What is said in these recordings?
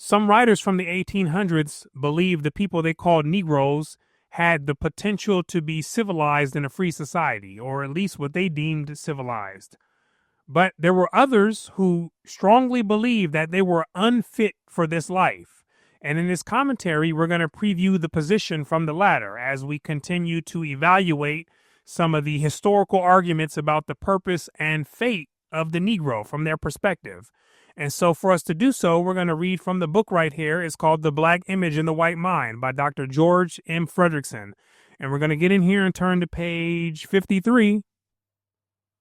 Some writers from the 1800s believed the people they called Negroes had the potential to be civilized in a free society, or at least what they deemed civilized. But there were others who strongly believed that they were unfit for this life. And in this commentary, we're going to preview the position from the latter as we continue to evaluate some of the historical arguments about the purpose and fate of the Negro from their perspective. And so for us to do so, we're going to read from the book right here. It's called The Black Image in the White Mind by Dr. George M. Frederickson. And we're going to get in here and turn to page 53,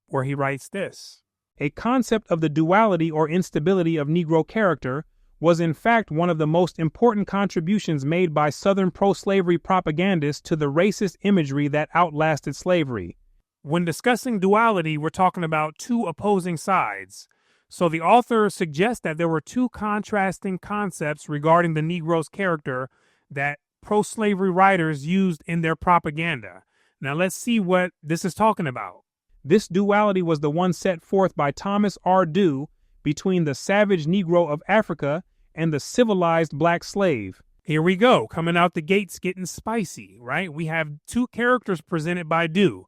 where he writes this. A concept of the duality or instability of Negro character was in fact one of the most important contributions made by Southern pro-slavery propagandists to the racist imagery that outlasted slavery. When discussing duality, we're talking about two opposing sides. So the author suggests that there were two contrasting concepts regarding the Negro's character that pro-slavery writers used in their propaganda. Now let's see what this is talking about. This duality was the one set forth by Thomas R. Dew between the savage Negro of Africa and the civilized black slave. Here we go, coming out the gates getting spicy, right? We have two characters presented by Dew,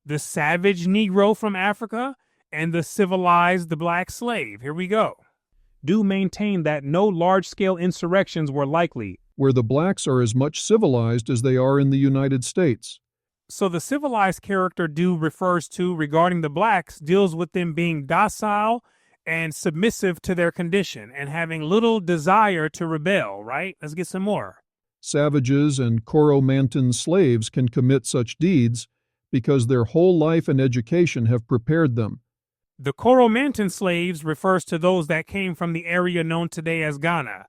the savage Negro from Africa and the civilized black slave. Here we go. Dew maintained that no large-scale insurrections were likely, where the blacks are as much civilized as they are in the United States. So the civilized character Dew refers to regarding the blacks deals with them being docile and submissive to their condition and having little desire to rebel, right? Let's get some more. Savages and Coromantan slaves can commit such deeds because their whole life and education have prepared them. The Coromantan slaves refers to those that came from the area known today as Ghana,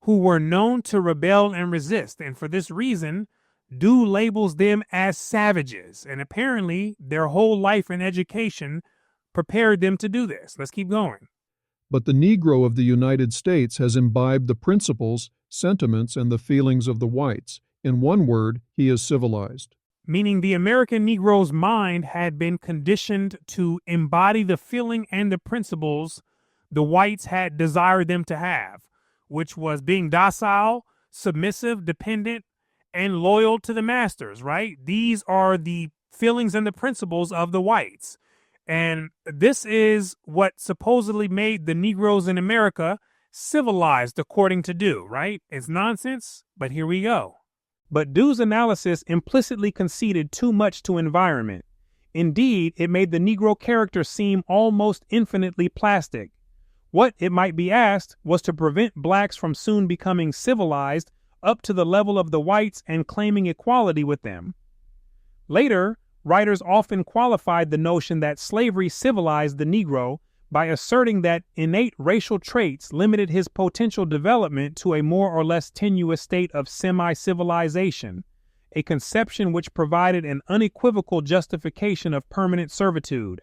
who were known to rebel and resist, and for this reason, Dew labels them as savages, and apparently their whole life and education prepared them to do this. Let's keep going. But the Negro of the United States has imbibed the principles, sentiments, and the feelings of the whites. In one word, he is civilized. Meaning the American Negro's mind had been conditioned to embody the feeling and the principles the whites had desired them to have, which was being docile, submissive, dependent, and loyal to the masters, right? These are the feelings and the principles of the whites. And this is what supposedly made the Negroes in America civilized, according to Dew, right? It's nonsense, but here we go. But Dew's analysis implicitly conceded too much to environment. Indeed, it made the Negro character seem almost infinitely plastic. What, it might be asked, was to prevent blacks from soon becoming civilized up to the level of the whites and claiming equality with them. Later, writers often qualified the notion that slavery civilized the Negro by asserting that innate racial traits limited his potential development to a more or less tenuous state of semi-civilization, a conception which provided an unequivocal justification of permanent servitude.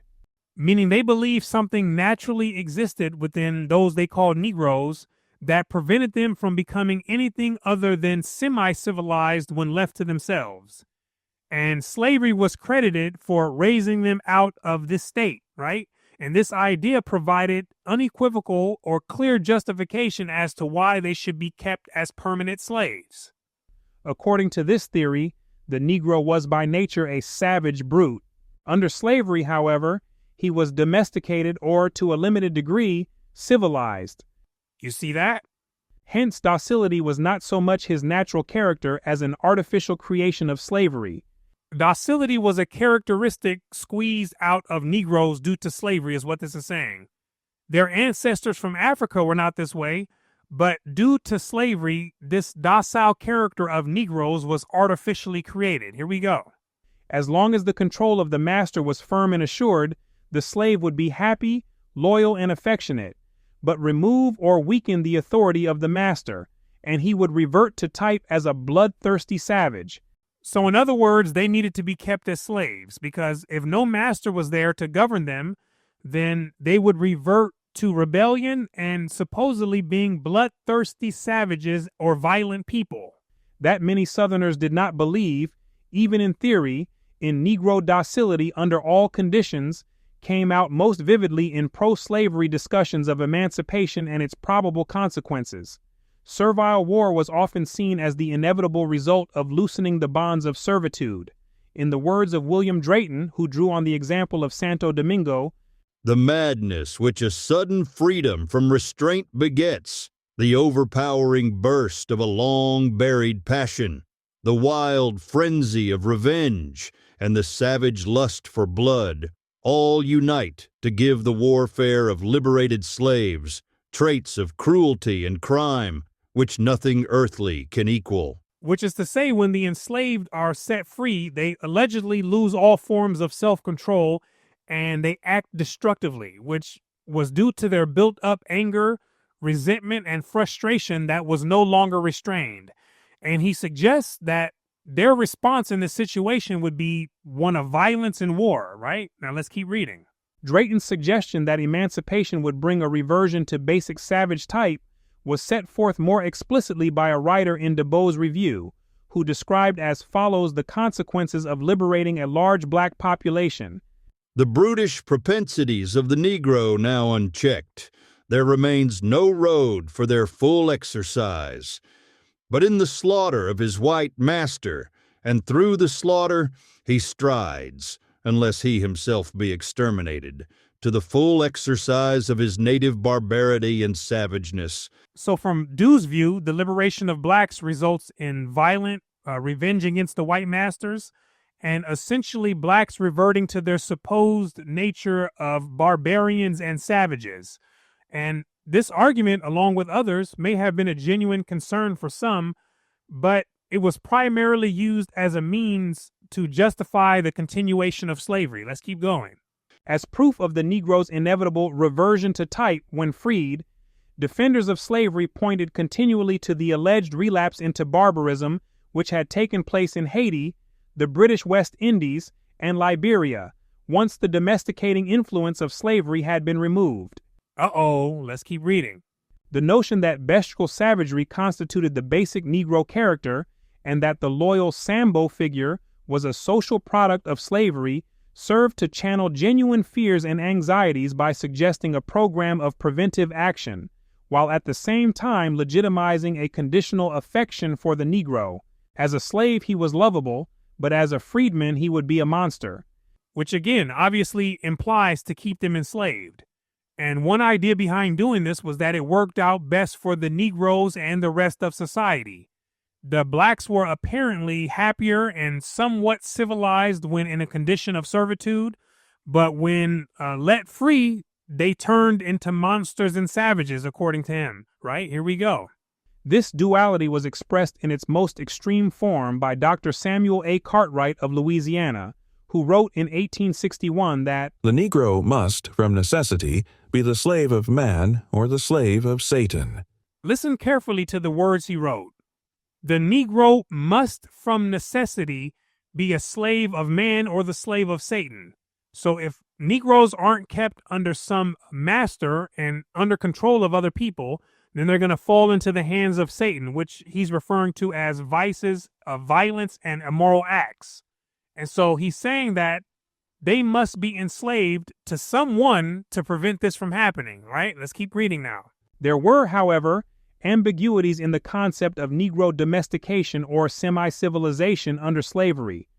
Meaning they believed something naturally existed within those they called Negroes that prevented them from becoming anything other than semi-civilized when left to themselves. And slavery was credited for raising them out of this state, right? And this idea provided unequivocal or clear justification as to why they should be kept as permanent slaves. According to this theory, the Negro was by nature a savage brute. Under slavery, however, he was domesticated or, to a limited degree, civilized. You see that? Hence, docility was not so much his natural character as an artificial creation of slavery. Docility was a characteristic squeezed out of Negroes due to slavery, is what this is saying. Their ancestors from Africa were not this way, but due to slavery, this docile character of Negroes was artificially created. Here we go. As long as the control of the master was firm and assured, the slave would be happy, loyal, and affectionate. But remove or weaken the authority of the master, and he would revert to type as a bloodthirsty savage. So in other words, they needed to be kept as slaves, because if no master was there to govern them, then they would revert to rebellion and supposedly being bloodthirsty savages or violent people. That many Southerners did not believe, even in theory, in Negro docility under all conditions, came out most vividly in pro-slavery discussions of emancipation and its probable consequences. Servile war was often seen as the inevitable result of loosening the bonds of servitude. In the words of William Drayton, who drew on the example of Santo Domingo, "The madness which a sudden freedom from restraint begets, the overpowering burst of a long-buried passion, the wild frenzy of revenge, and the savage lust for blood, all unite to give the warfare of liberated slaves traits of cruelty and crime which nothing earthly can equal." Which is to say, when the enslaved are set free, they allegedly lose all forms of self-control and they act destructively, which was due to their built-up anger, resentment, and frustration that was no longer restrained. And he suggests that their response in this situation would be one of violence and war, right? Now let's keep reading. Drayton's suggestion that emancipation would bring a reversion to basic savage type was set forth more explicitly by a writer in DeBow's Review, who described as follows the consequences of liberating a large black population. "The brutish propensities of the Negro now unchecked, there remains no road for their full exercise. But in the slaughter of his white master, and through the slaughter, he strides, unless he himself be exterminated, to the full exercise of his native barbarity and savageness." So from Dew's view, the liberation of blacks results in violent revenge against the white masters, and essentially blacks reverting to their supposed nature of barbarians and savages. And this argument, along with others, may have been a genuine concern for some, but it was primarily used as a means to justify the continuation of slavery. Let's keep going. As proof of the Negro's inevitable reversion to type when freed, defenders of slavery pointed continually to the alleged relapse into barbarism which had taken place in Haiti, the British West Indies, and Liberia, once the domesticating influence of slavery had been removed. Let's keep reading. The notion that bestial savagery constituted the basic Negro character and that the loyal Sambo figure was a social product of slavery served to channel genuine fears and anxieties by suggesting a program of preventive action, while at the same time legitimizing a conditional affection for the Negro. As a slave, he was lovable, but as a freedman, he would be a monster. Which again, obviously implies to keep them enslaved. And one idea behind doing this was that it worked out best for the Negroes and the rest of society. The blacks were apparently happier and somewhat civilized when in a condition of servitude, but when let free, they turned into monsters and savages, according to him. Right? Here we go. This duality was expressed in its most extreme form by Dr. Samuel A. Cartwright of Louisiana, who wrote in 1861 that the Negro must, from necessity, be the slave of man or the slave of Satan. Listen carefully to the words he wrote. The Negro must, from necessity, be a slave of man or the slave of Satan. So if Negroes aren't kept under some master and under control of other people, then they're going to fall into the hands of Satan, which he's referring to as vices of violence and immoral acts. And so he's saying that they must be enslaved to someone to prevent this from happening, right? Let's keep reading now. There were, however, ambiguities in the concept of Negro domestication or semi-civilization under slavery.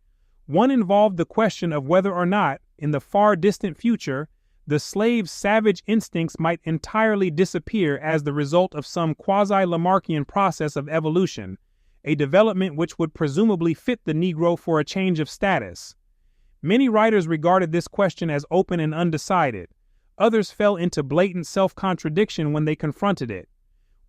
One involved the question of whether or not, in the far distant future, the slave's savage instincts might entirely disappear as the result of some quasi-Lamarckian process of evolution, a development which would presumably fit the Negro for a change of status. Many writers regarded this question as open and undecided. Others fell into blatant self-contradiction when they confronted it.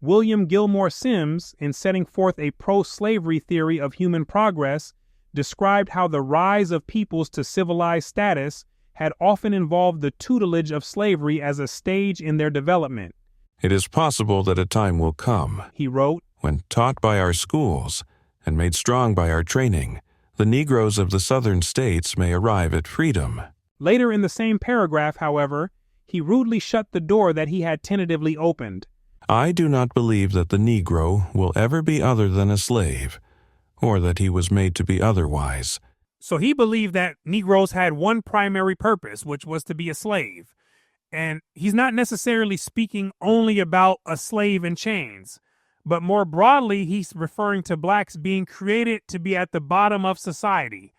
William Gilmore Simms, in setting forth a pro-slavery theory of human progress, described how the rise of peoples to civilized status had often involved the tutelage of slavery as a stage in their development. It is possible that a time will come, he wrote, when taught by our schools and made strong by our training, the Negroes of the southern states may arrive at freedom. Later in the same paragraph, however, he rudely shut the door that he had tentatively opened. I do not believe that the Negro will ever be other than a slave, or that he was made to be otherwise. So he believed that Negroes had one primary purpose, which was to be a slave. And he's not necessarily speaking only about a slave in chains, But more broadly, he's referring to blacks being created to be at the bottom of society.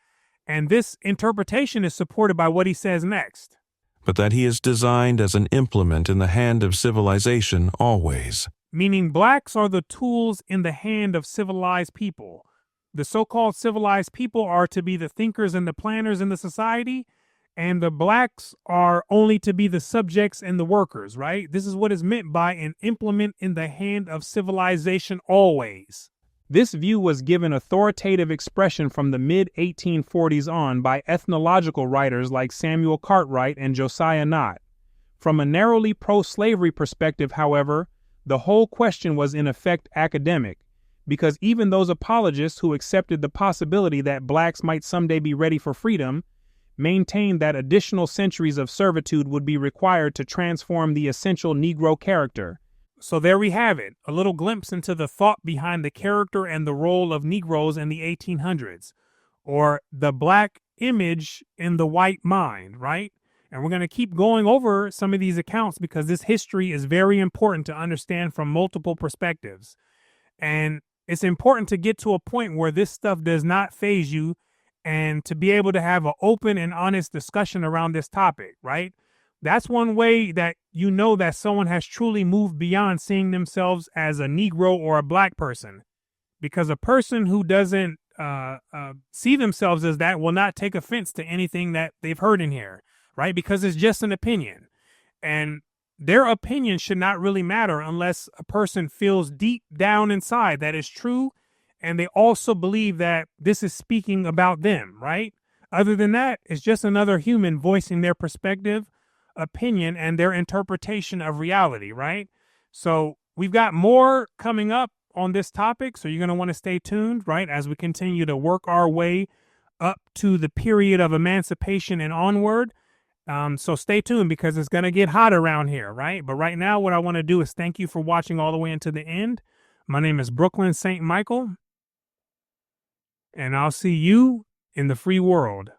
And this interpretation is supported by what he says next. But that he is designed as an implement in the hand of civilization always. Meaning blacks are the tools in the hand of civilized people. The so-called civilized people are to be the thinkers and the planners in the society, and the blacks are only to be the subjects and the workers, right? This is what is meant by an implement in the hand of civilization always. This view was given authoritative expression from the mid-1840s on by ethnological writers like Samuel Cartwright and Josiah Nott. From a narrowly pro-slavery perspective, however, the whole question was in effect academic, because even those apologists who accepted the possibility that blacks might someday be ready for freedom maintained that additional centuries of servitude would be required to transform the essential Negro character. So there we have it, a little glimpse into the thought behind the character and the role of Negroes in the 1800s, or the black image in the white mind, right? And we're going to keep going over some of these accounts because this history is very important to understand from multiple perspectives. And it's important to get to a point where this stuff does not faze you and to be able to have an open and honest discussion around this topic, right? That's one way that you know that someone has truly moved beyond seeing themselves as a Negro or a black person, because a person who doesn't see themselves as that will not take offense to anything that they've heard in here, right? Because it's just an opinion, and their opinion should not really matter unless a person feels deep down inside that is true, and they also believe that this is speaking about them, right? Other than that, it's just another human voicing their perspective, opinion, and their interpretation of reality, right? So we've got more coming up on this topic, so you're going to want to stay tuned, right, as we continue to work our way up to the period of emancipation and onward. So stay tuned because it's going to get hot around here, right? But right now, what I want to do is thank you for watching all the way into the end. My name is Brooklyn St. Michael, and I'll see you in the free world.